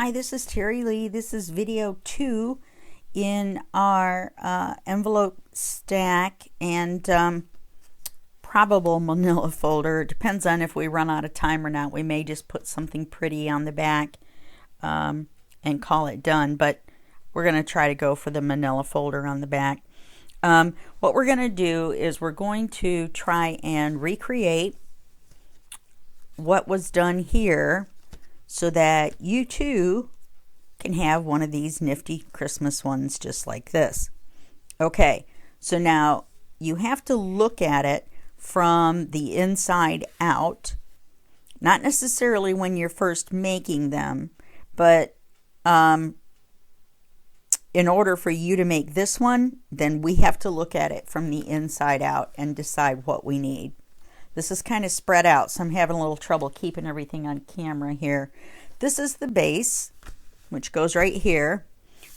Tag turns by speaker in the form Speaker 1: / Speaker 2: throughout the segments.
Speaker 1: Hi, this is Terry Lee. This is video 2 in our envelope stack and probable manila folder. It depends on if we run out of time or not. We may just put something pretty on the back and call it done, but we're going to try to go for the manila folder on the back. What we're going to do is we're going to try and recreate what was done here, so that you too can have one of these nifty Christmas ones just like this. Okay, so now you have to look at it from the inside out, not necessarily when you're first making them, but in order for you to make this one, then we have to look at it from the inside out and decide what we need. This is kind of spread out, so I'm having a little trouble keeping everything on camera here. This is the base, which goes right here.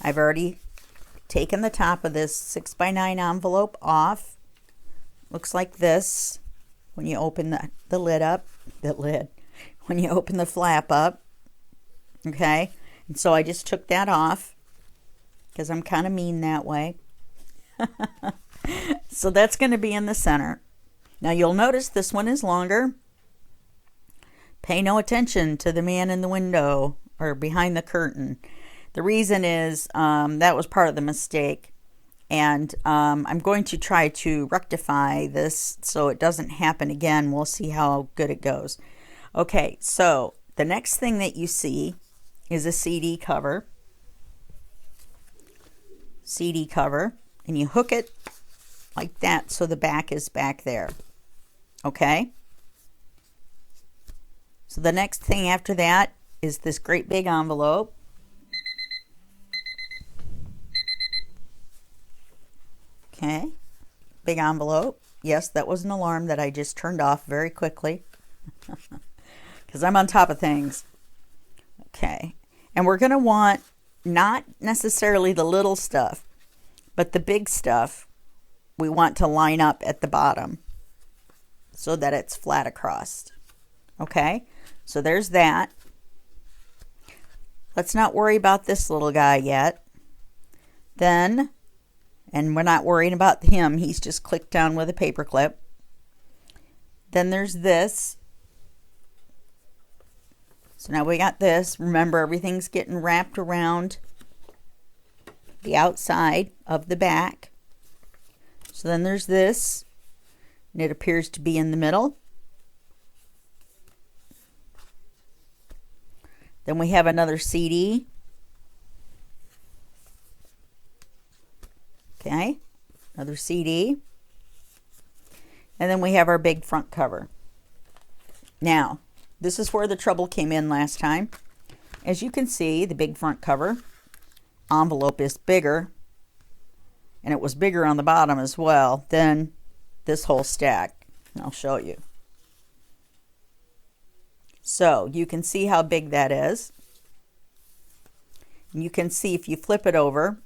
Speaker 1: I've already taken the top of this 6x9 envelope off. Looks like this when you open the lid up, when you open the flap up. Okay, and so I just took that off because I'm kind of mean that way. So that's going to be in the center. Now you'll notice this one is longer. Pay no attention to the man in the window or behind the curtain. The reason is that was part of the mistake. And I'm going to try to rectify this so it doesn't happen again. We'll see how good it goes. Okay, so the next thing that you see is a CD cover. CD cover. And you hook it like that so the back is back there. Okay, so the next thing after that is this great big envelope. Okay, big envelope. Yes, that was an alarm that I just turned off very quickly because I'm on top of things. Okay, and we're going to want not necessarily the little stuff, but the big stuff we want to line up at the bottom, so that it's flat across. Okay, so there's that. Let's not worry about this little guy yet. Then, and we're not worrying about him, he's just clicked down with a paper clip. Then there's this. So now we got this. Remember, everything's getting wrapped around the outside of the back. So then there's this. And it appears to be in the middle. Then we have another CD. Okay, another CD. And then we have our big front cover. Now, this is where the trouble came in last time. As you can see, the big front cover envelope is bigger. And it was bigger on the bottom as well than this whole stack. I'll show you. So you can see how big that is. And you can see if you flip it over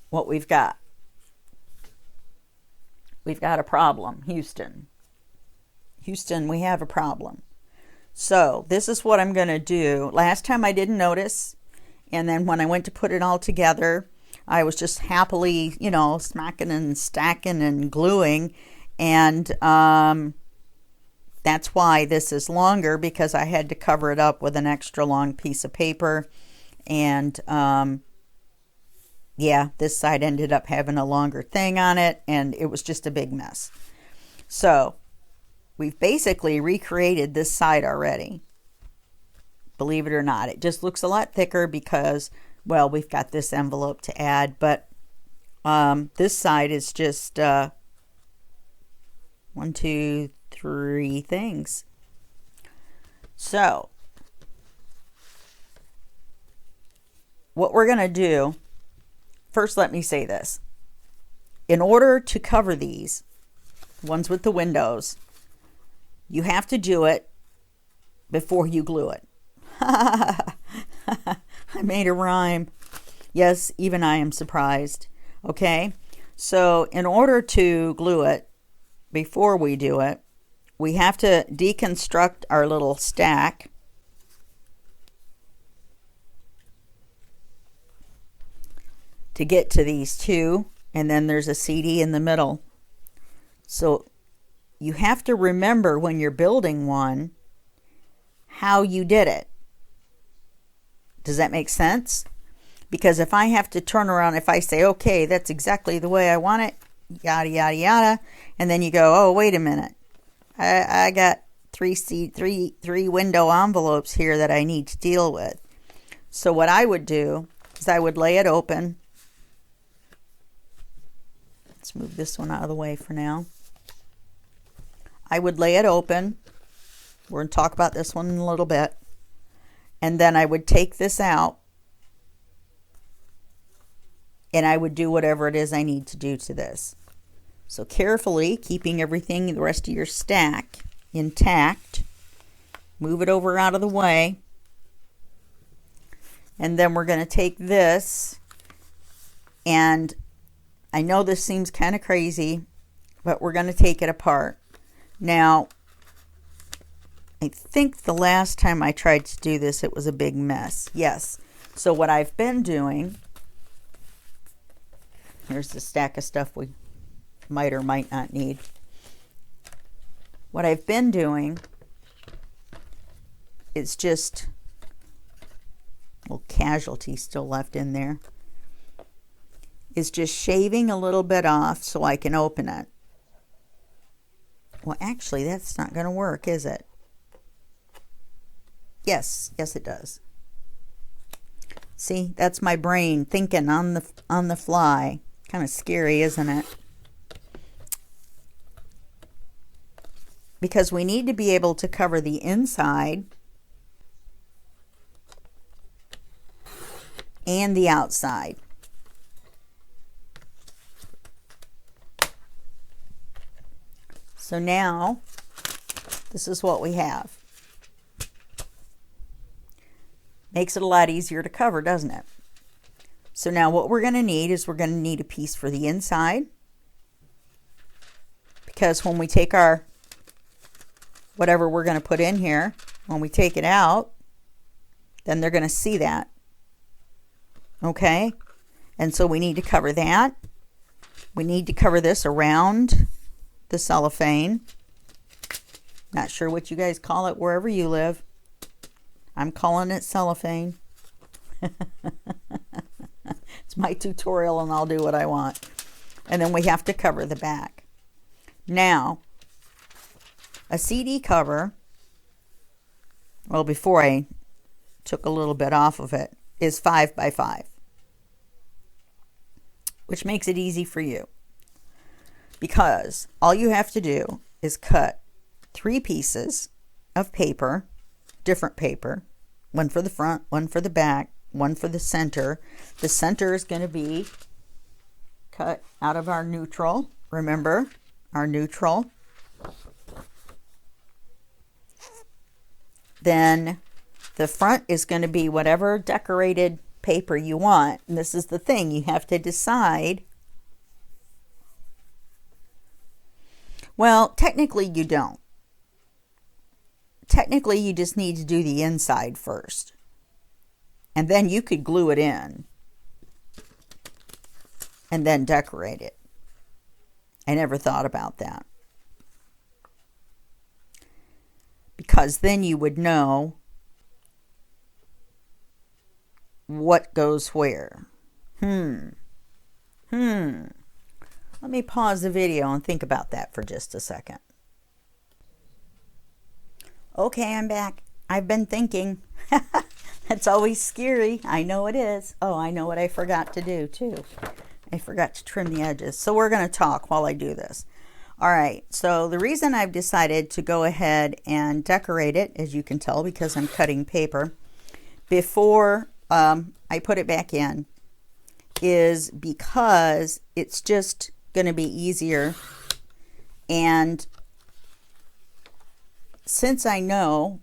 Speaker 1: what we've got. We've got a problem, Houston. Houston, we have a problem. So this is what I'm going to do. Last time I didn't notice, and then when I went to put it all together, I was just happily, you know, smacking and stacking and gluing. And that's why this is longer, because I had to cover it up with an extra long piece of paper. And yeah, this side ended up having a longer thing on it, and it was just a big mess. So we've basically recreated this side already. Believe it or not, it just looks a lot thicker because, well, we've got this envelope to add, but this side is just 1, 2, 3 things. So what we're going to do, first let me say this. In order to cover these, ones with the windows, you have to do it before you glue it. I made a rhyme. Yes, even I am surprised. Okay, so in order to glue it before we do it, we have to deconstruct our little stack to get to these two, and then there's a CD in the middle. So you have to remember when you're building one how you did it. Does that make sense? Because if I have to turn around, if I say, okay, that's exactly the way I want it, yada, yada, yada, and then you go, oh, wait a minute. I got three window envelopes here that I need to deal with. So what I would do is I would lay it open. Let's move this one out of the way for now. I would lay it open. We're going to talk about this one in a little bit. And then I would take this out, and I would do whatever it is I need to do to this. So carefully, keeping everything, the rest of your stack intact. Move it over out of the way. And then we're going to take this, and I know this seems kind of crazy, but we're going to take it apart. Now, I think the last time I tried to do this, it was a big mess. Yes. So what I've been doing, here's the stack of stuff we might or might not need. What I've been doing is just a little casualty still left in there, is just shaving a little bit off so I can open it. Well, actually, that's not going to work, is it? Yes, it does. See, that's my brain thinking on the fly. Kind of scary, isn't it? Because we need to be able to cover the inside and the outside. So now, this is what we have. Makes it a lot easier to cover, doesn't it? So now what we're going to need is we're going to need a piece for the inside. Because when we take our, whatever we're going to put in here, when we take it out, then they're going to see that. Okay? And so we need to cover that. We need to cover this around the cellophane. Not sure what you guys call it wherever you live. I'm calling it cellophane. It's my tutorial and I'll do what I want. And then we have to cover the back. Now, a CD cover, well, before I took a little bit off of it, is 5 by 5, which makes it easy for you. Because all you have to do is cut 3 pieces of paper, different paper, one for the front, one for the back, one for the center. The center is going to be cut out of our neutral. Remember, our neutral. Then the front is going to be whatever decorated paper you want. And this is the thing, you have to decide. Well, technically you don't. Technically, you just need to do the inside first. And then you could glue it in. And then decorate it. I never thought about that. Because then you would know what goes where. Let me pause the video and think about that for just a second. Okay, I'm back. I've been thinking. That's always scary. I know it is. Oh, I know what I forgot to do too. I forgot to trim the edges. So we're going to talk while I do this. All right, so the reason I've decided to go ahead and decorate it, as you can tell, because I'm cutting paper, before I put it back in, is because it's just going to be easier. And since I know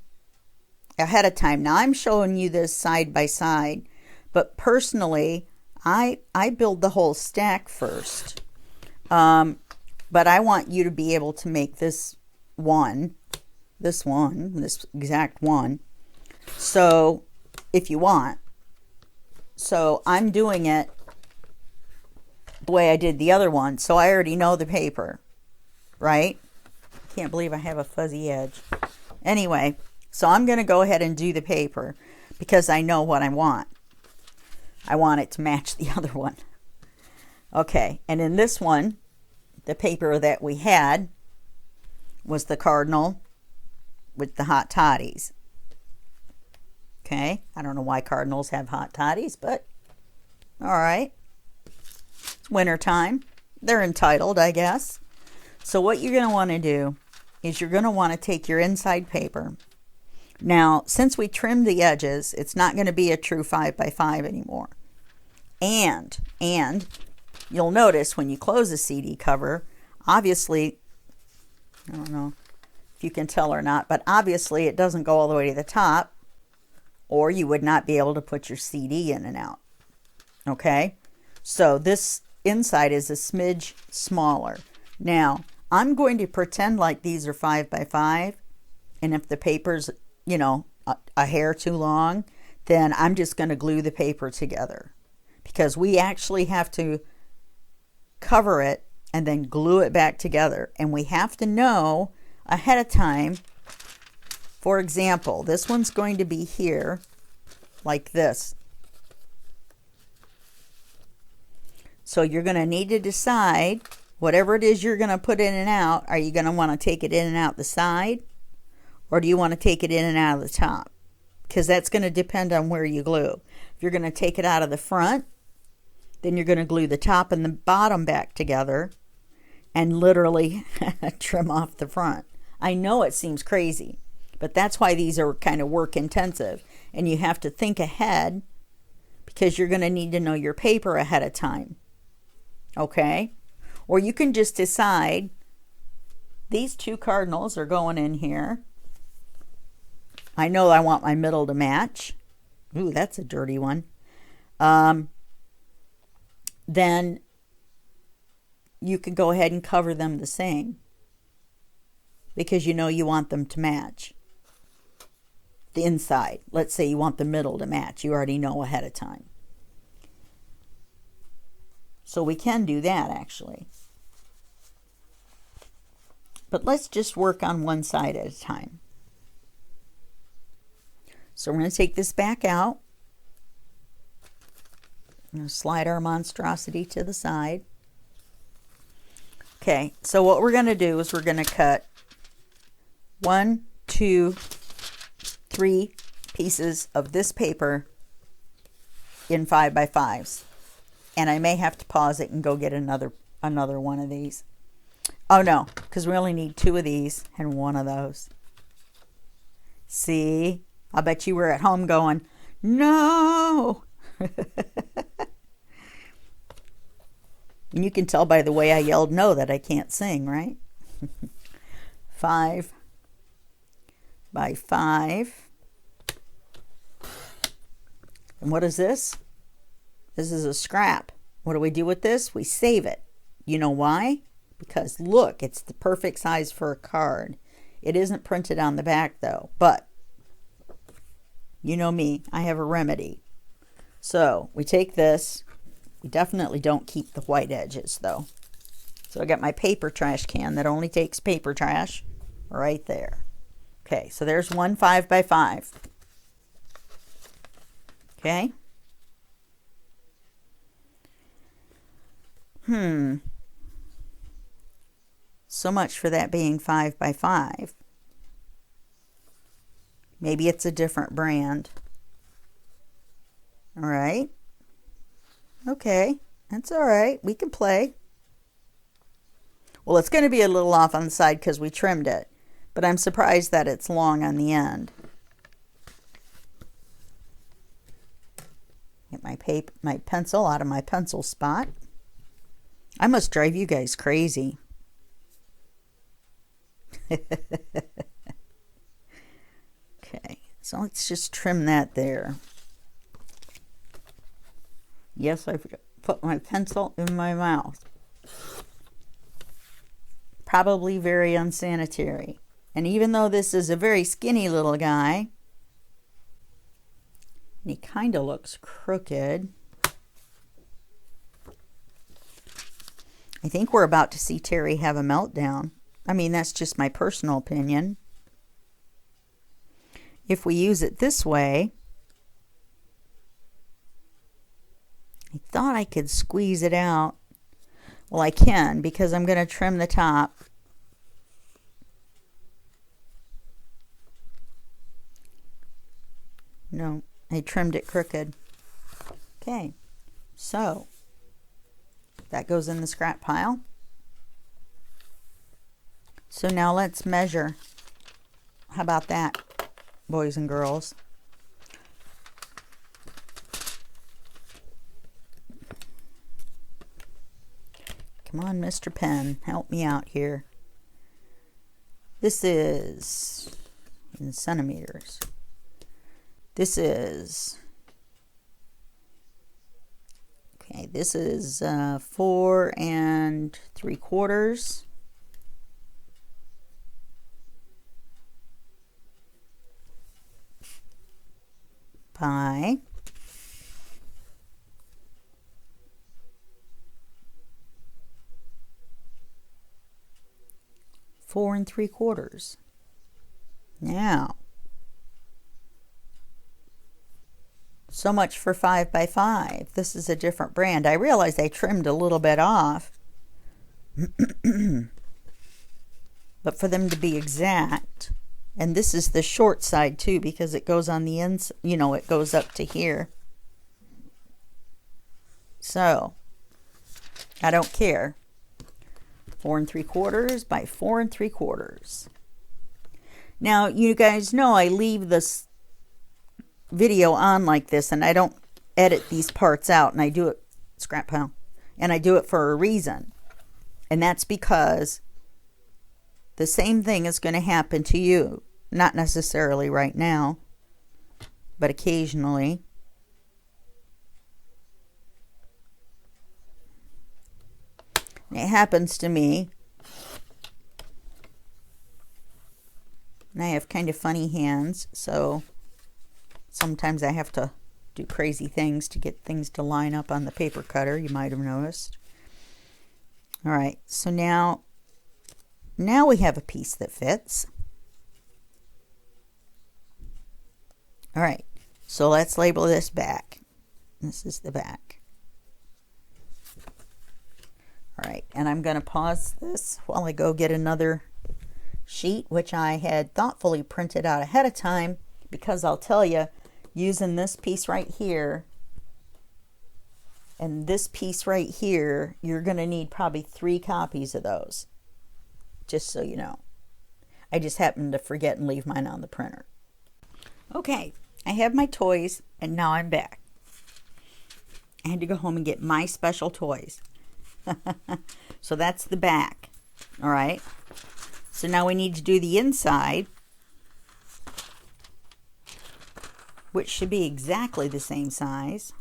Speaker 1: ahead of time, now I'm showing you this side by side, but personally, I build the whole stack first. But I want you to be able to make this exact one. So if you want. So I'm doing it the way I did the other one. So I already know the paper, right? Can't believe I have a fuzzy edge. Anyway, so I'm going to go ahead and do the paper because I know what I want. I want it to match the other one. Okay, and in this one, the paper that we had was the cardinal with the hot toddies. Okay, I don't know why cardinals have hot toddies, but all right. It's winter time. They're entitled, I guess. So what you're going to want to do is you're going to want to take your inside paper. Now, since we trimmed the edges, it's not going to be a true 5x5 anymore. And you'll notice when you close the CD cover, obviously, I don't know if you can tell or not, but obviously it doesn't go all the way to the top, or you would not be able to put your CD in and out. Okay? So this inside is a smidge smaller. Now, I'm going to pretend like these are 5x5, and if the paper's, you know, a hair too long, then I'm just going to glue the paper together, because we actually have to cover it and then glue it back together, and we have to know ahead of time. For example, this one's going to be here like this. So you're going to need to decide whatever it is you're going to put in and out. Are you going to want to take it in and out the side, or do you want to take it in and out of the top? Because that's going to depend on where you glue. If you're going to take it out of the front, then you're going to glue the top and the bottom back together and literally trim off the front. I know it seems crazy, but that's why these are kind of work intensive, and you have to think ahead because you're going to need to know your paper ahead of time. Okay? Or you can just decide these two cardinals are going in here. I know I want my middle to match. Ooh, that's a dirty one. Then you can go ahead and cover them the same because you know you want them to match. The inside, let's say you want the middle to match. You already know ahead of time. So we can do that actually. But let's just work on one side at a time. So we're going to take this back out. I'm going to slide our monstrosity to the side. Okay, so what we're going to do is we're going to cut 1, 2, 3 pieces of this paper in 5x5s. And I may have to pause it and go get another one of these. Oh no, because we only need 2 of these and 1 of those. See? I bet you were at home going, no! And you can tell by the way I yelled no that I can't sing, right? 5 by 5. And what is this? This is a scrap. What do we do with this? We save it. You know why? Because look, it's the perfect size for a card. It isn't printed on the back though, but you know me, I have a remedy. So we take this. We definitely don't keep the white edges though. So I got my paper trash can that only takes paper trash right there. Okay, so there's one 5x5. Okay. So much for that being 5x5. Maybe it's a different brand. All right. Okay, that's all right. We can play. Well, it's going to be a little off on the side because we trimmed it, but I'm surprised that it's long on the end. Get my pencil out of my pencil spot. I must drive you guys crazy. Okay, so let's just trim that there. Yes, I put my pencil in my mouth. Probably very unsanitary. And even though this is a very skinny little guy, and he kind of looks crooked, I think we're about to see Terry have a meltdown. I mean, that's just my personal opinion. If we use it this way, I thought I could squeeze it out. Well, I can, because I'm going to trim the top. No, I trimmed it crooked. Okay, so that goes in the scrap pile. So now let's measure. How about that, boys and girls? Come on, Mr. Pen, help me out here. This is in centimeters. This is, okay, this is 4 3/4 by 4 3/4. Now, so much for 5 by 5. This is a different brand. I realized I trimmed a little bit off. But for them to be exact, and this is the short side too, because it goes on the inside, you know, it goes up to here. So, I don't care. 4 3/4 by 4 3/4. Now, you guys know I leave this video on like this, and I don't edit these parts out, and I do it, scrap pile, and I do it for a reason. And that's because the same thing is going to happen to you. Not necessarily right now, but occasionally. It happens to me. And I have kind of funny hands, so sometimes I have to do crazy things to get things to line up on the paper cutter, you might have noticed. All right, so now we have a piece that fits. All right, so let's label this back. This is the back. All right, and I'm going to pause this while I go get another sheet, which I had thoughtfully printed out ahead of time, because I'll tell you, using this piece right here and this piece right here, you're going to need probably 3 copies of those, just so you know. I just happened to forget and leave mine on the printer. Okay, I have my toys, and now I'm back. I had to go home and get my special toys. So that's the back. All right, so now we need to do the inside, which should be exactly the same size.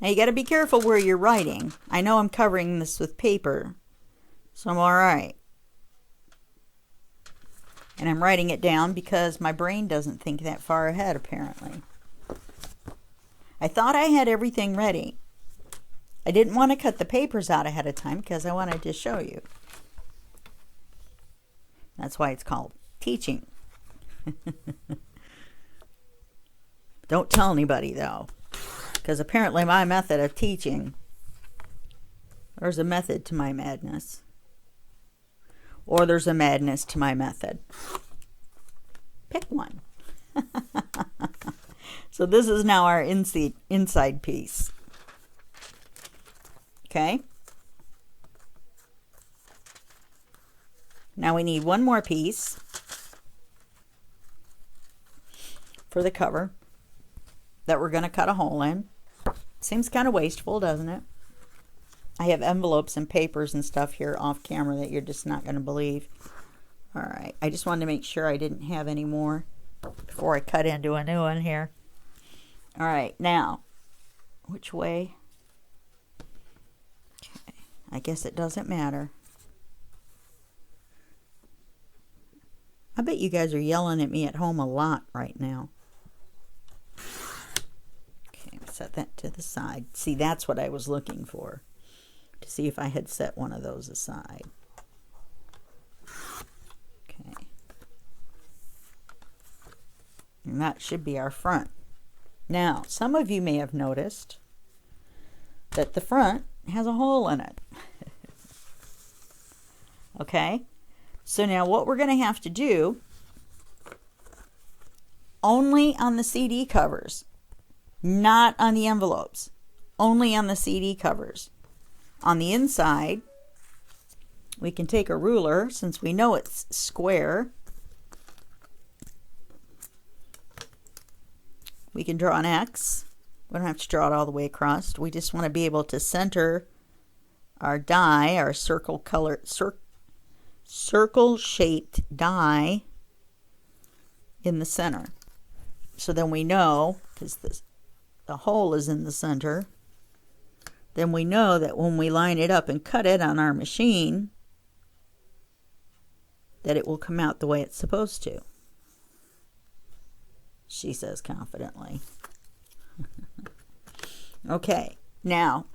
Speaker 1: Now you got to be careful where you're writing. I know I'm covering this with paper, so I'm all right. And I'm writing it down because my brain doesn't think that far ahead, apparently. I thought I had everything ready. I didn't want to cut the papers out ahead of time because I wanted to show you. That's why it's called teaching. Don't tell anybody, though, because apparently my method of teaching, there's a method to my madness, or there's a madness to my method. Pick one. So this is now our inside piece. Okay. Now we need one more piece for the cover that we're going to cut a hole in. Seems kind of wasteful, doesn't it? I have envelopes and papers and stuff here off camera that you're just not going to believe. All right, I just wanted to make sure I didn't have any more before I cut into a new one here. All right, now, which way? Okay, I guess it doesn't matter. I bet you guys are yelling at me at home a lot right now. Okay, set that to the side. See, that's what I was looking for. see if I had set one of those aside. Okay. And that should be our front. Now, some of you may have noticed that the front has a hole in it. Okay, so now what we're going to have to do, only on the CD covers, not on the envelopes, only on the CD covers. On the inside, we can take a ruler, since we know it's square. We can draw an X. We don't have to draw it all the way across. We just want to be able to center our die, our circle-shaped die in the center. So then we know, because the hole is in the center, then we know that when we line it up and cut it on our machine, that it will come out the way it's supposed to. She says confidently. Okay, now,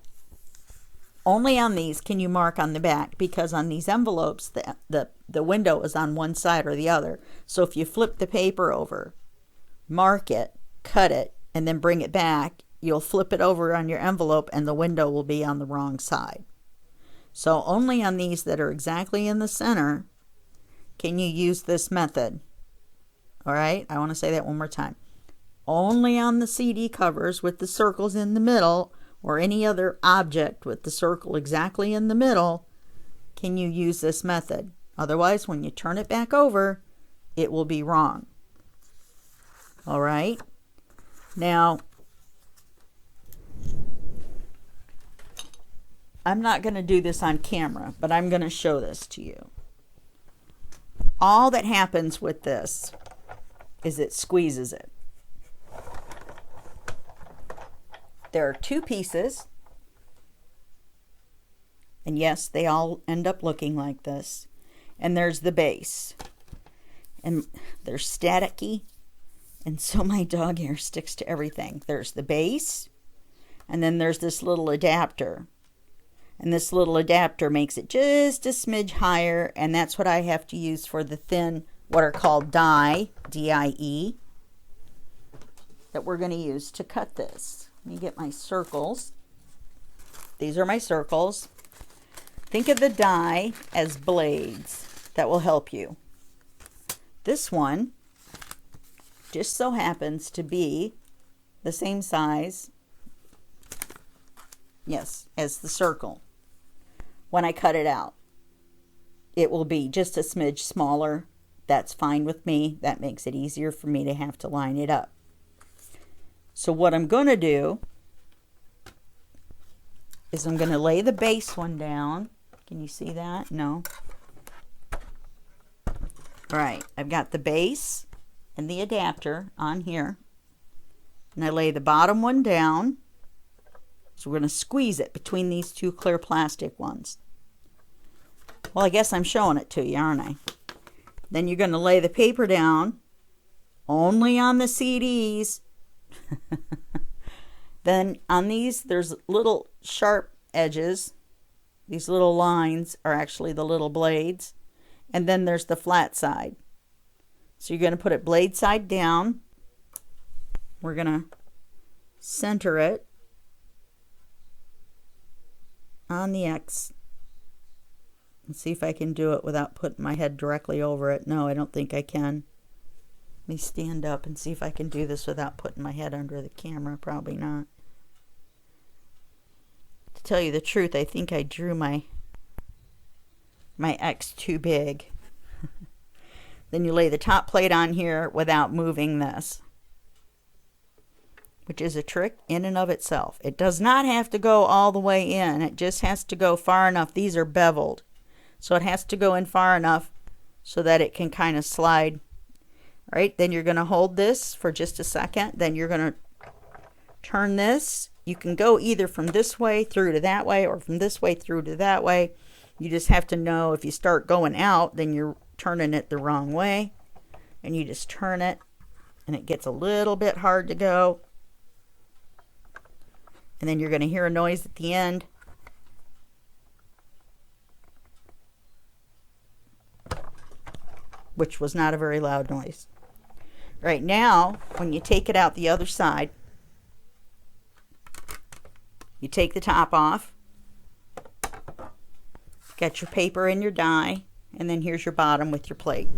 Speaker 1: only on these can you mark on the back, because on these envelopes, the window is on one side or the other. So if you flip the paper over, mark it, cut it, and then bring it back, you'll flip it over on your envelope and the window will be on the wrong side. So only on these that are exactly in the center can you use this method. All right, I want to say that one more time. Only on the CD covers with the circles in the middle, or any other object with the circle exactly in the middle, can you use this method. Otherwise, when you turn it back over, it will be wrong. All right. Now, I'm not going to do this on camera, but I'm going to show this to you. All that happens with this is it squeezes it. There are two pieces, and yes, they all end up looking like this. And there's the base, and they're staticky, and so my dog hair sticks to everything. There's the base, and then there's this little adapter, and this little adapter makes it just a smidge higher, and that's what I have to use for the thin, what are called die, D-I-E, that we're going to use to cut this. Let me get my circles. These are my circles. Think of the die as blades. That will help you. This one just so happens to be the same size, yes, as the circle. When I cut it out, it will be just a smidge smaller. That's fine with me. That makes it easier for me to have to line it up. So what I'm going to do is I'm going to lay the base one down. Can you see that? No. All right, I've got the base and the adapter on here. And I lay the bottom one down. So we're going to squeeze it between these two clear plastic ones. Well, I guess I'm showing it to you, aren't I? Then you're going to lay the paper down only on the CDs. Then on these, there's little sharp edges. These little lines are actually the little blades. And then there's the flat side. So you're going to put it blade side down. We're going to center it on the X. And see if I can do it without putting my head directly over it. No, I don't think I can. Let me stand up and see if I can do this without putting my head under the camera. Probably not. To tell you the truth, I think I drew my X too big. Then you lay the top plate on here without moving this, which is a trick in and of itself. It does not have to go all the way in. It just has to go far enough. These are beveled, so it has to go in far enough so that it can kind of slide. All right, then you're going to hold this for just a second. Then you're going to turn this. You can go either from this way through to that way or from this way through to that way. You just have to know if you start going out, then you're turning it the wrong way. And you just turn it, and it gets a little bit hard to go. And then you're going to hear a noise at the end. which was not a very loud noise. Right now, when you take it out the other side, you take the top off, got your paper and your die, and then here's your bottom with your plate.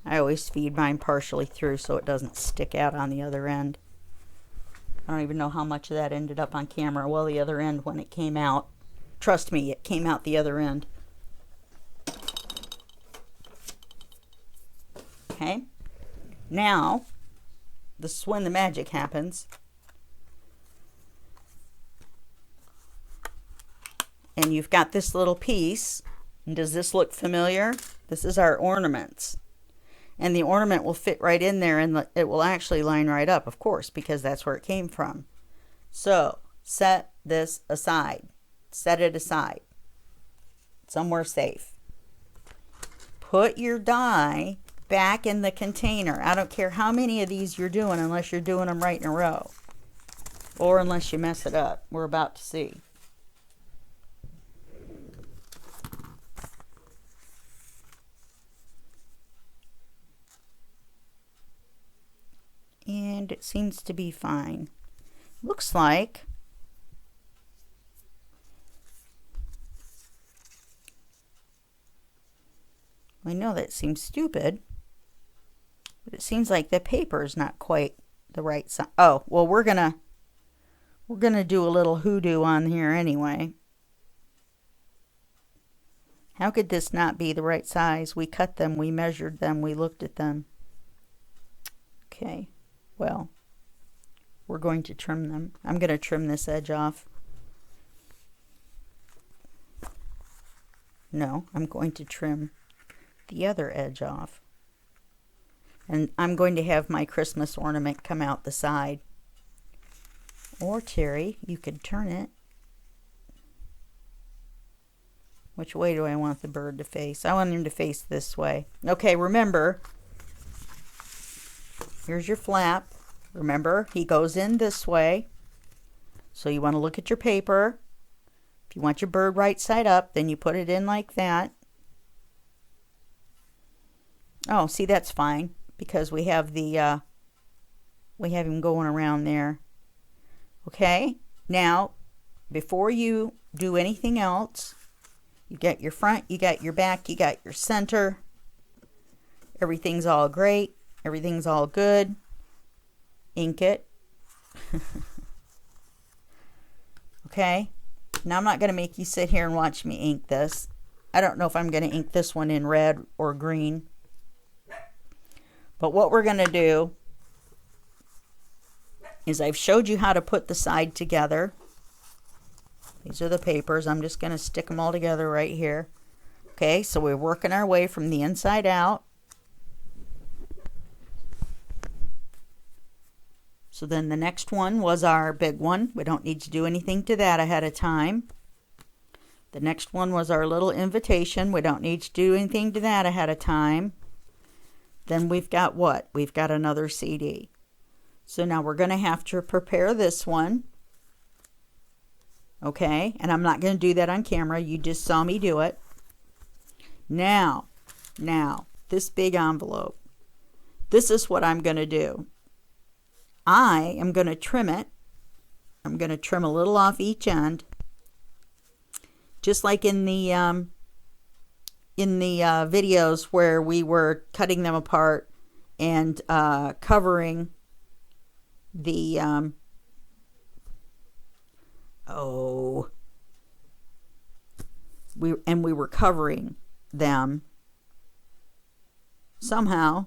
Speaker 1: I always feed mine partially through so it doesn't stick out on the other end. I don't even know how much of that ended up on camera. Well, the other end when it came out. Trust me, it came out the other end. Okay. Now, this is when the magic happens. And you've got this little piece. And does this look familiar? This is our ornaments. And the ornament will fit right in there, and it will actually line right up, of course, because that's where it came from. So, set this aside. Set it aside. Somewhere safe. Put your die back in the container. I don't care how many of these you're doing unless you're doing them right in a row. Or unless you mess it up. We're about to see. And it seems to be fine. Looks like I know that seems stupid, but it seems like the paper is not quite the right size. Oh, well, we're gonna do a little hoodoo on here anyway. How could this not be the right size? We cut them, we measured them, we looked at them. Okay. Well, we're going to trim them. I'm going to trim this edge off. No, I'm going to trim the other edge off. And I'm going to have my Christmas ornament come out the side. Or, Terry, you could turn it. Which way do I want the bird to face? I want him to face this way. Okay, remember, here's your flap. Remember, he goes in this way. So you want to look at your paper. If you want your bird right side up, then you put it in like that. Oh, see, that's fine because we have the we have him going around there. Okay? Now, before you do anything else, you got your front, you got your back, you got your center. Everything's all great. Everything's all good. Ink it. Okay? Now I'm not going to make you sit here and watch me ink this. I don't know if I'm going to ink this one in red or green. But what we're going to do is I've showed you how to put the side together. These are the papers. I'm just going to stick them all together right here. Okay, so we're working our way from the inside out. So then the next one was our big one. We don't need to do anything to that ahead of time. The next one was our little invitation. We don't need to do anything to that ahead of time. Then we've got what? We've got another CD. So now we're going to have to prepare this one. Okay, and I'm not going to do that on camera. You just saw me do it. Now, this big envelope. This is what I'm going to do. I am going to trim it. I'm going to trim a little off each end, just like in the videos where we were cutting them apart and covering the we were covering them somehow.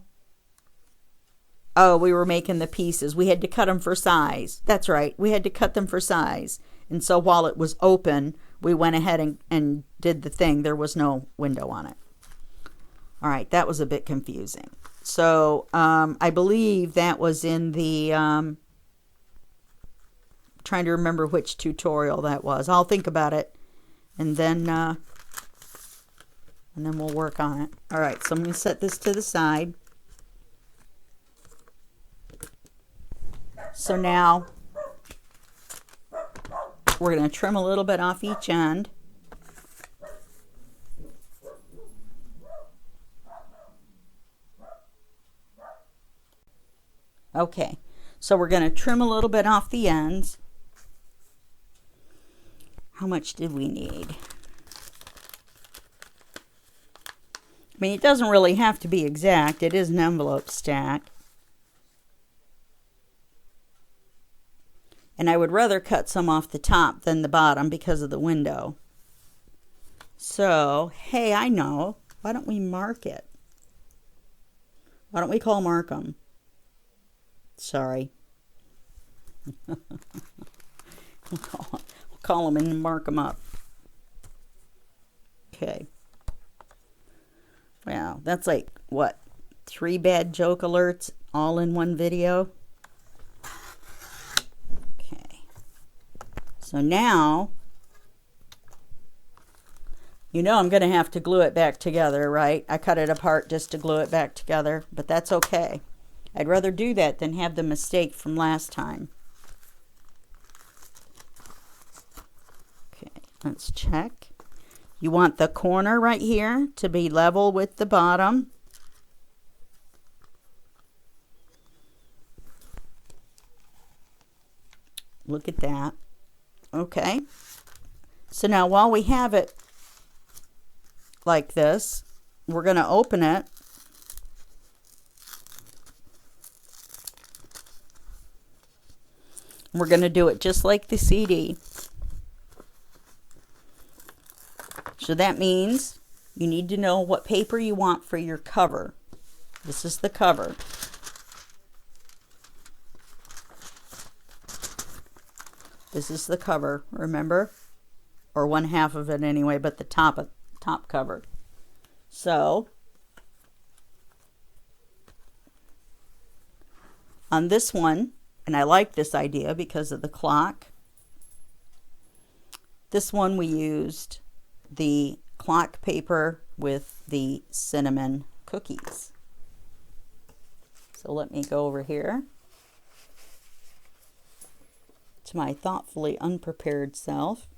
Speaker 1: Oh, we were making the pieces. We had to cut them for size. That's right. We had to cut them for size. And so while it was open, we went ahead and did the thing. There was no window on it. All right, that was a bit confusing. So I believe that was in the, trying to remember which tutorial that was. I'll think about it, and then we'll work on it. All right, so I'm going to set this to the side. So now we're going to trim a little bit off each end. Okay, so we're going to trim a little bit off the ends. How much did we need? I mean, it doesn't really have to be exact. It is an envelope stack. And I would rather cut some off the top than the bottom because of the window. So, hey, I know. Why don't we mark it? Why don't we mark them? Sorry. We'll call them and mark them up. Okay. Wow, that's like, what, 3 bad joke alerts all in one video? Okay. So now, you know I'm going to have to glue it back together, right? I cut it apart just to glue it back together, but that's okay. I'd rather do that than have the mistake from last time. Okay, let's check. You want the corner right here to be level with the bottom. Look at that. Okay. So now while we have it like this, we're going to open it. We're going to do it just like the CD. So that means you need to know what paper you want for your cover. This is the cover. This is the cover, remember? Or 1/2 of it anyway, but the top cover. So on this one, and I like this idea because of the clock, this one we used the clock paper with the cinnamon cookies. So let me go over here to my thoughtfully unprepared self.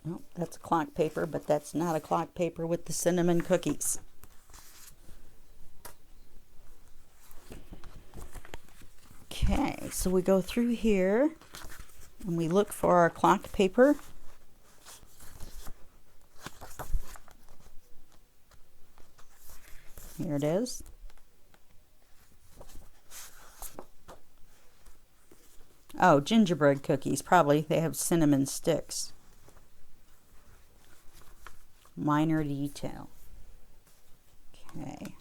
Speaker 1: Oh, that's a clock paper, but that's not a clock paper with the cinnamon cookies. Okay, so we go through here and we look for our clock paper. Here it is. Oh, gingerbread cookies, probably. They have cinnamon sticks. Minor detail. Okay.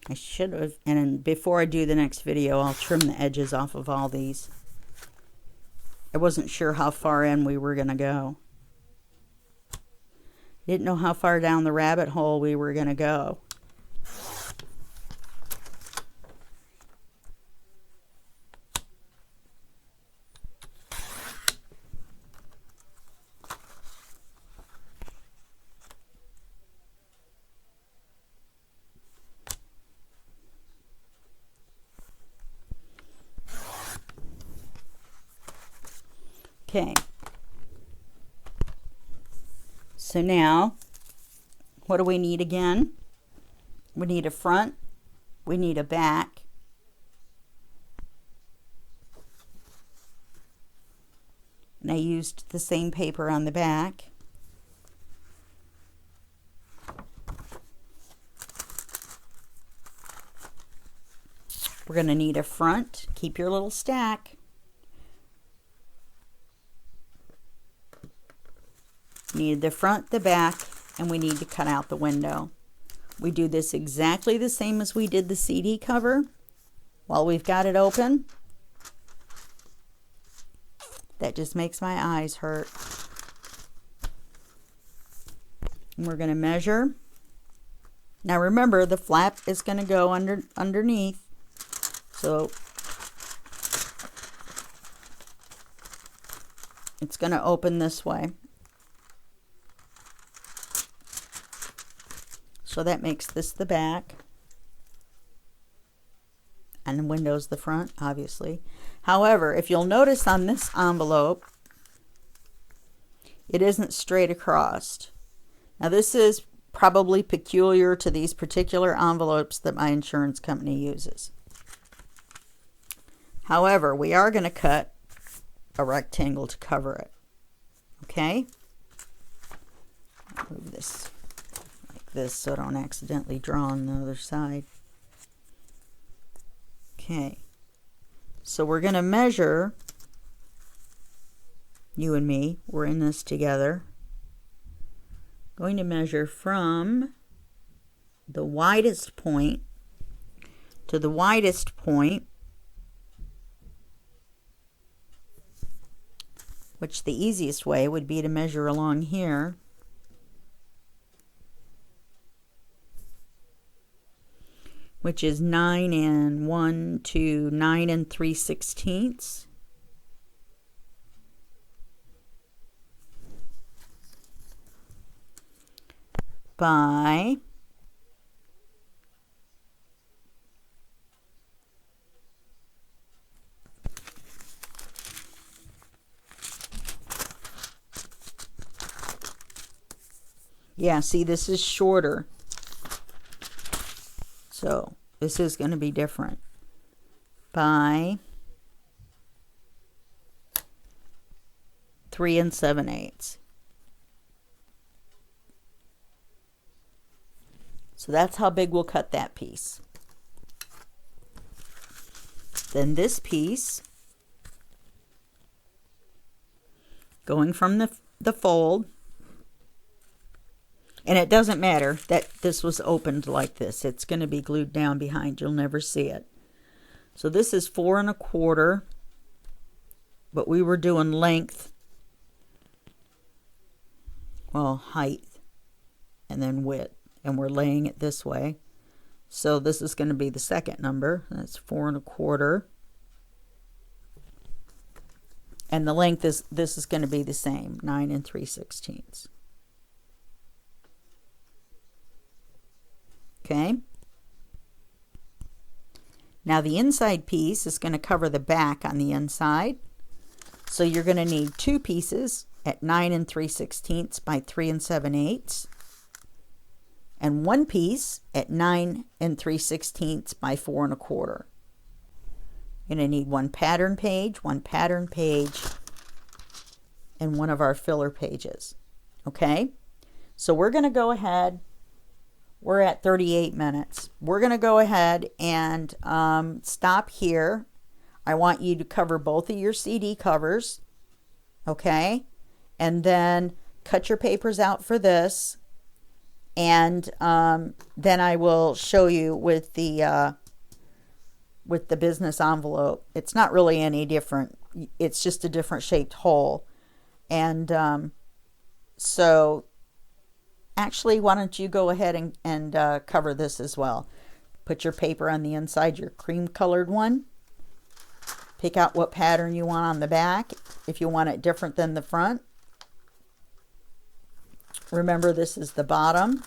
Speaker 1: I should have, and before I do the next video, I'll trim the edges off of all these. I wasn't sure how far in we were going to go. Didn't know how far down the rabbit hole we were going to go. Okay, so now, what do we need again? We need a front, we need a back, and I used the same paper on the back. We're going to need a front, keep your little stack. Need the front, the back, and we need to cut out the window. We do this exactly the same as we did the CD cover. While we've got it open, that just makes my eyes hurt. And we're going to measure. Now remember, the flap is going to go underneath. So it's going to open this way. So that makes this the back. and the window's the front, obviously. However, if you'll notice on this envelope, it isn't straight across. Now this is probably peculiar to these particular envelopes that my insurance company uses. However, we are going to cut a rectangle to cover it. Okay? Move this like this so I don't accidentally draw on the other side. Okay. So we're going to measure, you and me, we're in this together. Going to measure from the widest point to the widest point, which the easiest way would be to measure along here. Which is 9 and 3/16. By yeah, see, this is shorter. So this is going to be different. By 3 7/8. So that's how big we'll cut that piece. Then this piece, going from the fold, and it doesn't matter that this was opened like this. It's going to be glued down behind. You'll never see it. So this is 4 1/4, but we were doing length, well, height, and then width. And we're laying it this way. So this is going to be the second number. That's 4 1/4. And the length is, this is going to be the same, 9 3/16. Okay. Now the inside piece is going to cover the back on the inside. So you're going to need 2 pieces at 9 3/16 by 3 7/8. And 1 piece at 9 3/16 by 4 1/4. You're going to need 1 pattern page, 1 pattern page, and 1 of our filler pages. Okay? So we're going to go ahead. We're at 38 minutes. We're going to go ahead and stop here. I want you to cover both of your CD covers. Okay? And then cut your papers out for this. And then I will show you with the business envelope. It's not really any different. It's just a different shaped hole. And so actually, why don't you go ahead and cover this as well. Put your paper on the inside, your cream colored one. Pick out what pattern you want on the back, if you want it different than the front. Remember, this is the bottom.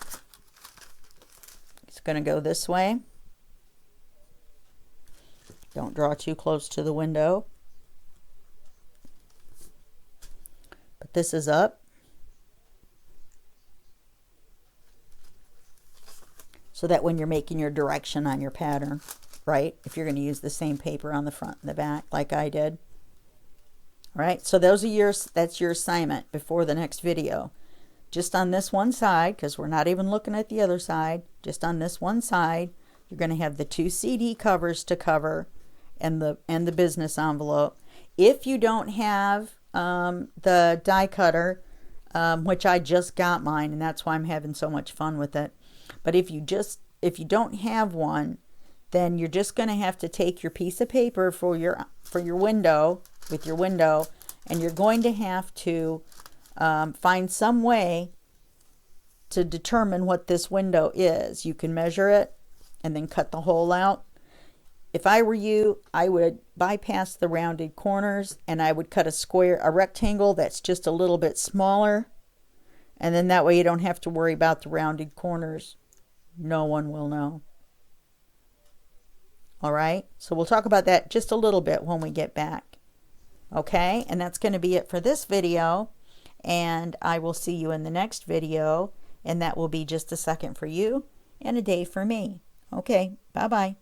Speaker 1: It's going to go this way. Don't draw too close to the window. But this is up. So that when you're making your direction on your pattern, right? If you're going to use the same paper on the front and the back like I did. All right, so those are that's your assignment before the next video. Just on this one side, because we're not even looking at the other side, just on this one side, you're going to have the 2 CD covers to cover and the business envelope. If you don't have the die cutter, which I just got mine, and that's why I'm having so much fun with it. But if you don't have one, then you're just going to have to take your piece of paper for your window, with your window, and you're going to have to find some way to determine what this window is. You can measure it and then cut the hole out. If I were you, I would bypass the rounded corners and I would cut a rectangle that's just a little bit smaller, and then that way you don't have to worry about the rounded corners. No one will know. All right, so we'll talk about that just a little bit when we get back. Okay, and that's going to be it for this video, and I will see you in the next video, and that will be just a second for you and a day for me. Okay, bye-bye.